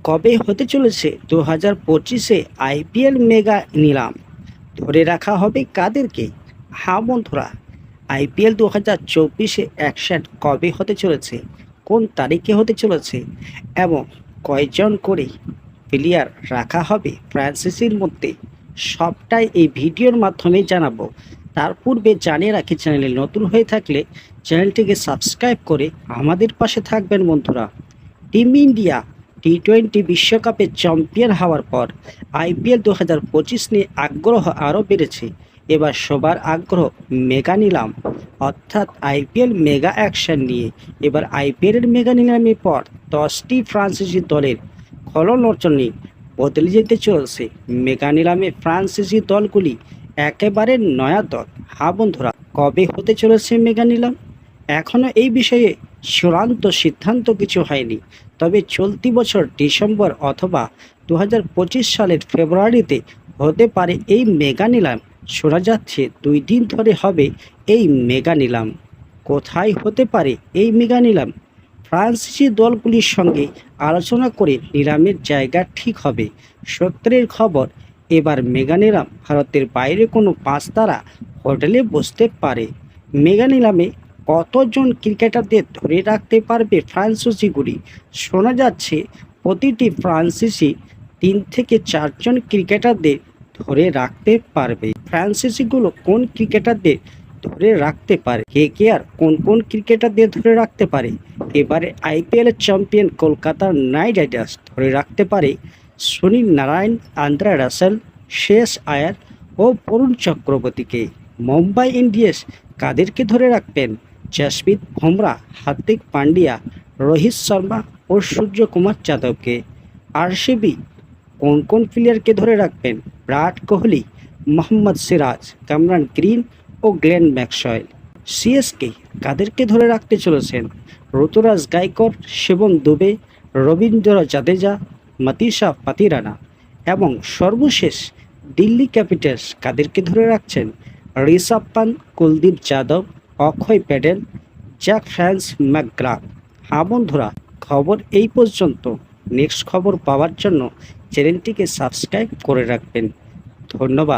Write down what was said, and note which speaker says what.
Speaker 1: কবে হতে চলেছে 2025-এ আইপিএল মেগা নিলাম? ধরে রাখা হবে কাদেরকে? হ্যাঁ বন্ধুরা, আইপিএল 2024-এ অ্যাকশন কবে হতে চলেছে, কোন তারিখে হতে চলেছে এবং কয়জন করে প্লেয়ার রাখা হবে ফ্র্যাঞ্চাইজির মধ্যে, সবটাই এই ভিডিওর মাধ্যমে জানাবো। তার পূর্বে জানিয়ে রাখি, চ্যানেলে নতুন হয়ে থাকলে চ্যানেলটিকে সাবস্ক্রাইব করে আমাদের পাশে থাকবেন বন্ধুরা। টিম ইন্ডিয়া টি-20 বিশ্বকাপে চ্যাম্পিয়ন হওয়ার পর আইপিএল 2025 নিয়ে আগ্রহ আরও বেড়েছে। এবার সবার আগ্রহ মেগা নিলাম অর্থাৎ আইপিএল মেগা অ্যাকশন নিয়ে। এবার আইপিএলের মেগা নিলামের পর 10টি ফ্রাঞ্চাইজি দলের খলনলচনে বদলে যেতে চলেছে। মেগা নিলামে ফ্রাঞ্চাইজি দলগুলি একেবারে নয়া দল। হ্যাঁ বন্ধুরা, কবে হতে চলেছে মেগা নিলাম? এখনও এই বিষয়ে চূড়ান্ত সিদ্ধান্ত কিছু হয়নি, তবে চলতি বছর ডিসেম্বর অথবা 2025 সালের ফেব্রুয়ারিতে হতে পারে এই মেগা নিলাম। শোনা যাচ্ছে 2 দিন ধরে হবে এই মেগা নিলাম। কোথায় হতে পারে এই মেগা নিলাম? ফ্রান্সিসি দলগুলির সঙ্গে আলোচনা করে নিলামের জায়গা ঠিক হবে। সূত্রের খবর, এবার মেগা নিলাম ভারতের বাইরে কোনো 5 তারা হোটেলে বসতে পারে। মেগা নিলামে কতজন ক্রিকেটারদের ধরে রাখতে পারবে ফ্রাঞ্চাইজিগুলি? শোনা যাচ্ছে প্রতিটি ফ্রাঞ্চাইজি 3 থেকে 4 জন ক্রিকেটারদের ধরে রাখতে পারবে। ফ্রাঞ্চাইজিগুলো কোন ক্রিকেটারদের ধরে রাখতে পারে, কেকেআর কোন কোন ক্রিকেটারদের ধরে রাখতে পারে? এবারে IPL champion Kolkata night Riders ধরে রাখতে পারে সুনীল নারায়ণ, আন্দ্রে রাসেল, শ্রেয়স আয়ার ও বরুণ চক্রবর্তীকে। মুম্বাই ইন্ডিয়ান্স কাদেরকে ধরে রাখবেন? জসপ্রীত বুমরা, হার্দিক পান্ডিয়া, রোহিত শর্মা ও সূর্যকুমার যাদবকে। আরসিবি কোন কোন প্লেয়ারকে ধরে রাখবেন? বিরাট কোহলি, মোহাম্মদ সিরাজ, ক্যামেরন গ্রিন ও গ্লেন ম্যাক্সওয়েল। সিএসকে কাদেরকে ধরে রাখতে চলেছেন? ঋতুরাজ গায়কোয়াড়, শিবম দুবে, রবীন্দ্র জাদেজা, মনীষা পাতিরানা। এবং সর্বশেষ দিল্লি ক্যাপিটালস কাদেরকে ধরে রাখছেন? ঋষভ পান্ত, কুলদীপ যাদব, অক্ষয় প্যাটেল, জ্যাক ফ্রান্স ম্যাকগ্রাথ। হ্যাঁ বন্ধুরা, খবর এই পর্যন্ত। নেক্সট খবর পাওয়ার জন্য চ্যানেলটিকে সাবস্ক্রাইব করে রাখবেন। ধন্যবাদ।